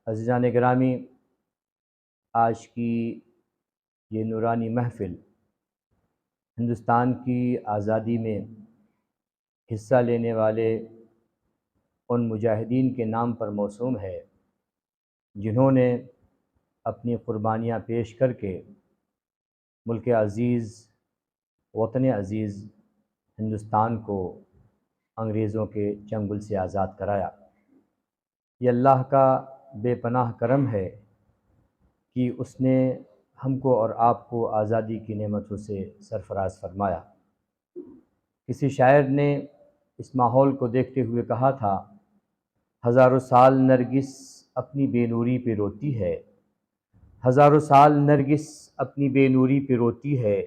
عزیزان گرامی، آج کی یہ نورانی محفل ہندوستان کی آزادی میں حصہ لینے والے ان مجاہدین کے نام پر موسوم ہے جنہوں نے اپنی قربانیاں پیش کر کے ملک عزیز، وطن عزیز ہندوستان کو انگریزوں کے چنگل سے آزاد کرایا۔ یہ اللہ کا بے پناہ کرم ہے کہ اس نے ہم کو اور آپ کو آزادی کی نعمتوں سے سرفراز فرمایا۔ کسی شاعر نے اس ماحول کو دیکھتے ہوئے کہا تھا، ہزاروں سال نرگس اپنی بے نوری پہ روتی ہے، ہزاروں سال نرگس اپنی بے نوری پہ روتی ہے،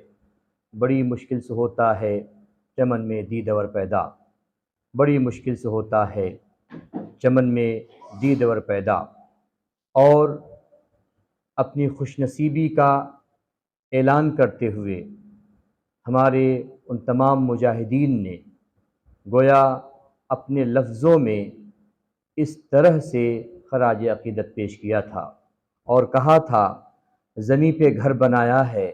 بڑی مشکل سے ہوتا ہے چمن میں دیدور پیدا، بڑی مشکل سے ہوتا ہے چمن میں دیدور پیدا۔ اور اپنی خوش نصیبی کا اعلان کرتے ہوئے ہمارے ان تمام مجاہدین نے گویا اپنے لفظوں میں اس طرح سے خراج عقیدت پیش کیا تھا اور کہا تھا، زمیں پہ گھر بنایا ہے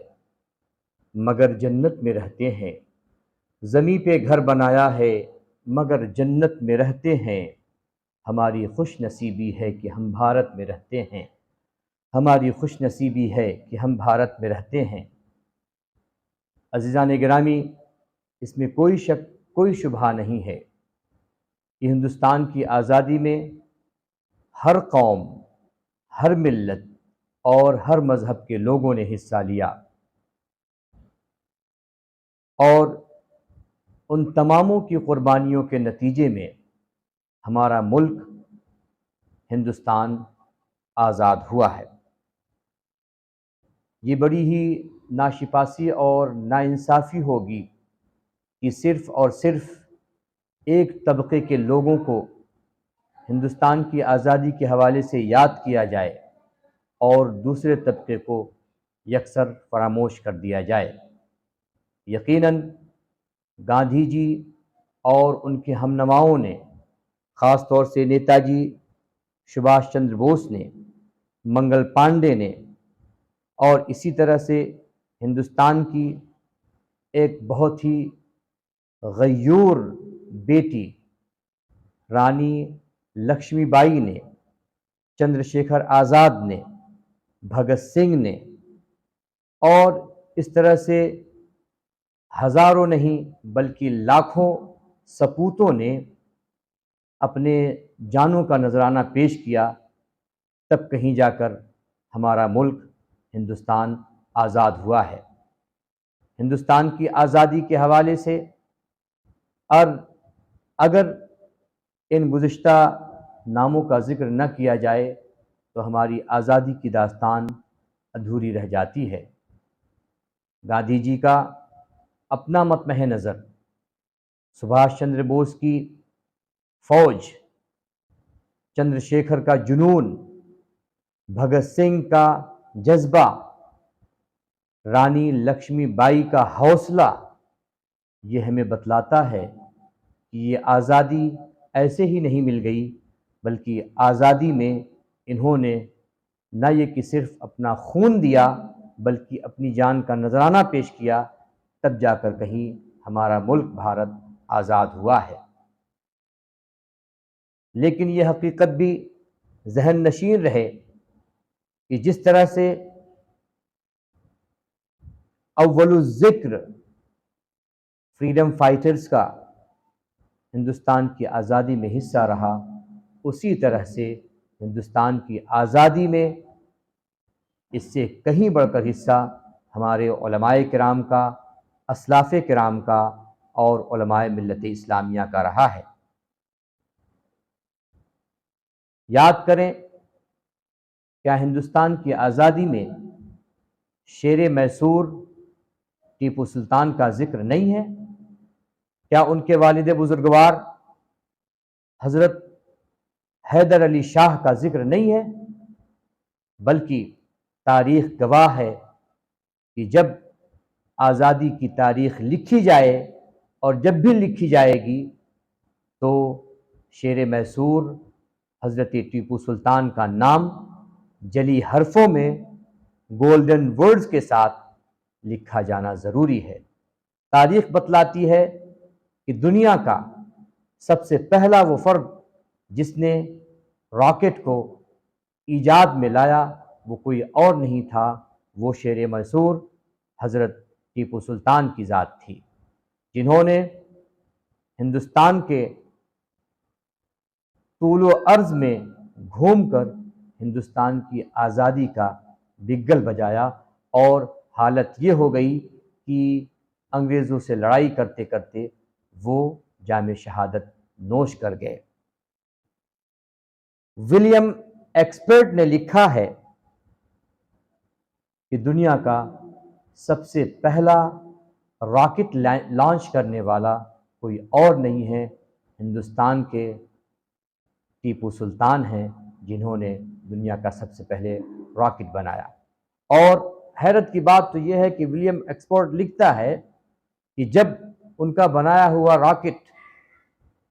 مگر جنت میں رہتے ہیں، زمیں پہ گھر بنایا ہے مگر جنت میں رہتے ہیں، ہماری خوش نصیبی ہے کہ ہم بھارت میں رہتے ہیں، ہماری خوش نصیبی ہے کہ ہم بھارت میں رہتے ہیں۔ عزیزان گرامی، اس میں کوئی شک، کوئی شبہ نہیں ہے کہ ہندوستان کی آزادی میں ہر قوم، ہر ملت اور ہر مذہب کے لوگوں نے حصہ لیا، اور ان تماموں کی قربانیوں کے نتیجے میں ہمارا ملک ہندوستان آزاد ہوا ہے۔ یہ بڑی ہی ناشپاسی اور ناانصافی ہوگی کہ صرف اور صرف ایک طبقے کے لوگوں کو ہندوستان کی آزادی کے حوالے سے یاد کیا جائے اور دوسرے طبقے کو یکسر فراموش کر دیا جائے۔ یقیناً گاندھی جی اور ان کے ہمنواؤں نے، خاص طور سے نیتا جی سبھاش چندر بوس نے، منگل پانڈے نے، اور اسی طرح سے ہندوستان کی ایک بہت ہی غیور بیٹی رانی لکشمی بائی نے، چندر شیکھر آزاد نے، بھگت سنگھ نے، اور اس طرح سے ہزاروں نہیں بلکہ لاکھوں سپوتوں نے اپنے جانوں کا نذرانہ پیش کیا، تب کہیں جا کر ہمارا ملک ہندوستان آزاد ہوا ہے۔ ہندوستان کی آزادی کے حوالے سے اور اگر ان گزشتہ ناموں کا ذکر نہ کیا جائے تو ہماری آزادی کی داستان ادھوری رہ جاتی ہے۔ گاندھی جی کا اپنا مطمع نظر، سبھاش چندر بوس کی فوج، چندر شیکھر کا جنون، بھگت سنگھ کا جذبہ، رانی لکشمی بائی کا حوصلہ، یہ ہمیں بتلاتا ہے کہ یہ آزادی ایسے ہی نہیں مل گئی، بلکہ آزادی میں انہوں نے نہ یہ کہ صرف اپنا خون دیا بلکہ اپنی جان کا نذرانہ پیش کیا، تب جا کر کہیں ہمارا ملک بھارت آزاد ہوا ہے۔ لیکن یہ حقیقت بھی ذہن نشین رہے کہ جس طرح سے اول الذکر فریڈم فائٹرز کا ہندوستان کی آزادی میں حصہ رہا، اسی طرح سے ہندوستان کی آزادی میں اس سے کہیں بڑھ کر حصہ ہمارے علماء کرام کا، اسلاف کرام کا اور علماء ملت اسلامیہ کا رہا ہے۔ یاد کریں، کیا ہندوستان کی آزادی میں شیر میسور ٹیپو سلطان کا ذکر نہیں ہے؟ کیا ان کے والد بزرگوار حضرت حیدر علی شاہ کا ذکر نہیں ہے؟ بلکہ تاریخ گواہ ہے کہ جب آزادی کی تاریخ لکھی جائے، اور جب بھی لکھی جائے گی، تو شیر میسور حضرت ٹیپو سلطان کا نام جلی حرفوں میں گولڈن ورڈز کے ساتھ لکھا جانا ضروری ہے۔ تاریخ بتلاتی ہے کہ دنیا کا سب سے پہلا وہ فرد جس نے راکٹ کو ایجاد میں لایا وہ کوئی اور نہیں تھا، وہ شیر منصور حضرت ٹیپو سلطان کی ذات تھی، جنہوں نے ہندوستان کے طول و عرض میں گھوم کر ہندوستان کی آزادی کا بگل بجایا، اور حالت یہ ہو گئی کہ انگریزوں سے لڑائی کرتے کرتے وہ جام شہادت نوش کر گئے۔ ولیم ایکسپرٹ نے لکھا ہے کہ دنیا کا سب سے پہلا راکٹ لانچ کرنے والا کوئی اور نہیں ہے، ہندوستان کے ٹیپو سلطان ہیں، جنہوں نے دنیا کا سب سے پہلے راکٹ بنایا۔ اور حیرت کی بات تو یہ ہے کہ ولیم ایکسپرٹ لکھتا ہے کہ جب ان کا بنایا ہوا راکٹ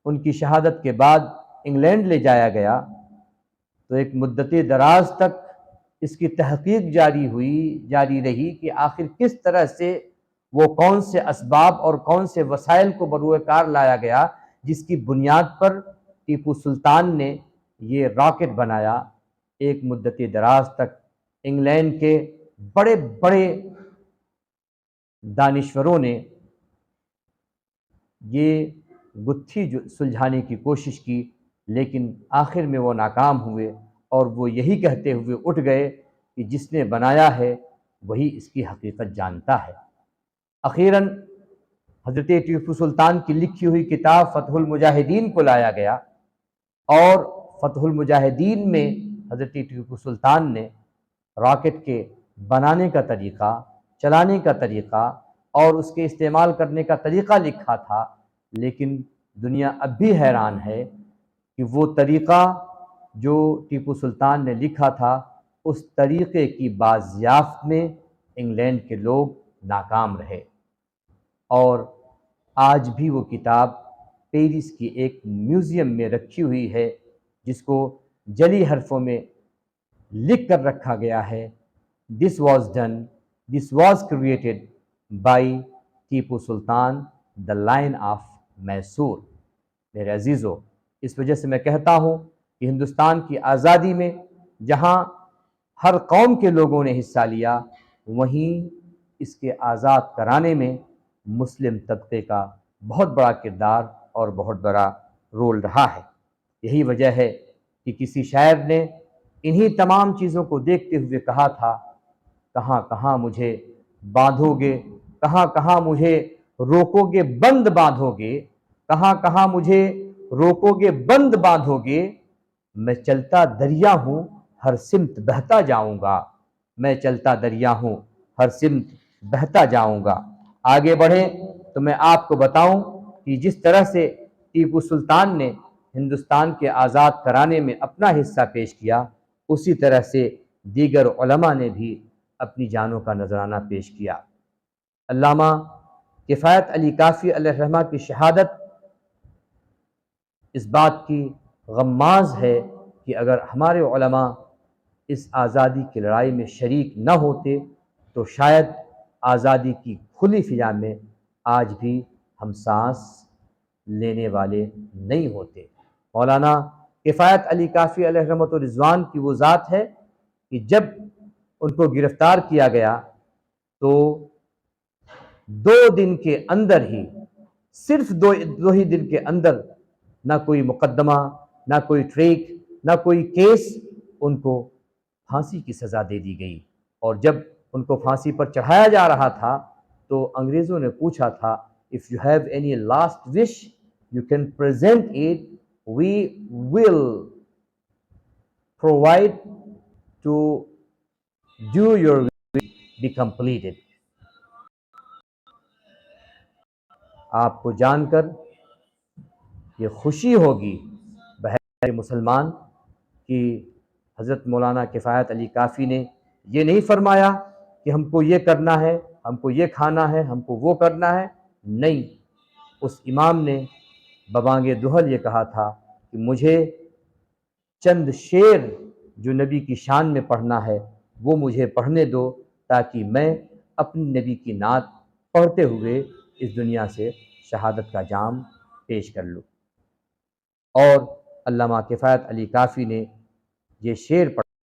ان کی شہادت کے بعد انگلینڈ لے جایا گیا تو ایک مدت دراز تک اس کی تحقیق جاری رہی کہ آخر کس طرح سے وہ کون سے اسباب اور کون سے وسائل کو بروئے کار لایا گیا جس کی بنیاد پر ٹیپو سلطان نے یہ راکٹ بنایا۔ ایک مدت دراز تک انگلینڈ کے بڑے بڑے دانشوروں نے یہ گتھی سلجھانے کی کوشش کی، لیکن آخر میں وہ ناکام ہوئے، اور وہ یہی کہتے ہوئے اٹھ گئے کہ جس نے بنایا ہے وہی اس کی حقیقت جانتا ہے۔ اخیراً حضرت ٹیپو سلطان کی لکھی ہوئی کتاب فتح المجاہدین کو لایا گیا، اور فتح المجاہدین میں حضرت ٹیپو سلطان نے راکٹ کے بنانے کا طریقہ، چلانے کا طریقہ اور اس کے استعمال کرنے کا طریقہ لکھا تھا، لیکن دنیا اب بھی حیران ہے کہ وہ طریقہ جو ٹیپو سلطان نے لکھا تھا اس طریقے کی بازیافت میں انگلینڈ کے لوگ ناکام رہے، اور آج بھی وہ کتاب پیرس کی ایک میوزیم میں رکھی ہوئی ہے جس کو جلی حرفوں میں لکھ کر رکھا گیا ہے، This was created by Tipu Sultan the Lion of Mysore۔ میرے عزیزو، اس وجہ سے میں کہتا ہوں کہ ہندوستان کی آزادی میں جہاں ہر قوم کے لوگوں نے حصہ لیا، وہیں اس کے آزاد کرانے میں مسلم طبقے کا بہت بڑا کردار اور بہت بڑا رول رہا ہے۔ یہی وجہ ہے کہ کسی شاعر نے انہی تمام چیزوں کو دیکھتے ہوئے کہا تھا، کہاں کہاں مجھے باندھو گے، کہاں کہاں مجھے روکو گے بند باندھو گے، کہاں کہاں مجھے روکو گے بند باندھو گے، میں چلتا دریا ہوں ہر سمت بہتا جاؤں گا، میں چلتا دریا ہوں ہر سمت بہتا جاؤں گا۔ آگے بڑھیں تو میں آپ کو بتاؤں کہ جس طرح سے ٹیپو سلطان نے ہندوستان کے آزاد کرانے میں اپنا حصہ پیش کیا، اسی طرح سے دیگر علماء نے بھی اپنی جانوں کا نذرانہ پیش کیا۔ علامہ کفایت علی کافی علیہ الرحمہ کی شہادت اس بات کی غماز ہے کہ اگر ہمارے علماء اس آزادی کی لڑائی میں شریک نہ ہوتے تو شاید آزادی کی کھلی فضا میں آج بھی ہم سانس لینے والے نہیں ہوتے۔ مولانا کفایت علی کافی علیہ رحمۃ رضوان کی وہ ذات ہے کہ جب ان کو گرفتار کیا گیا تو 2 دن کے اندر ہی، صرف دو ہی دن کے اندر، نہ کوئی مقدمہ، نہ کوئی ٹریک، نہ کوئی کیس، ان کو پھانسی کی سزا دے دی گئی۔ اور جب ان کو پھانسی پر چڑھایا جا رہا تھا تو انگریزوں نے پوچھا تھا if you have any last wish you can present it, we will provide to do your wish be completed۔ آپ کو جان کر یہ خوشی ہوگی بہر مسلمان کہ حضرت مولانا کفایت علی کافی نے یہ نہیں فرمایا کہ ہم کو یہ کرنا ہے، ہم کو یہ کھانا ہے، ہم کو وہ کرنا ہے، نہیں، اس امام نے ببانگ دہل یہ کہا تھا کہ مجھے چند شعر جو نبی کی شان میں پڑھنا ہے وہ مجھے پڑھنے دو، تاکہ میں اپنی نبی کی نعت پڑھتے ہوئے اس دنیا سے شہادت کا جام پیش کر لوں۔ اور علامہ کفایت علی کافی نے یہ شعر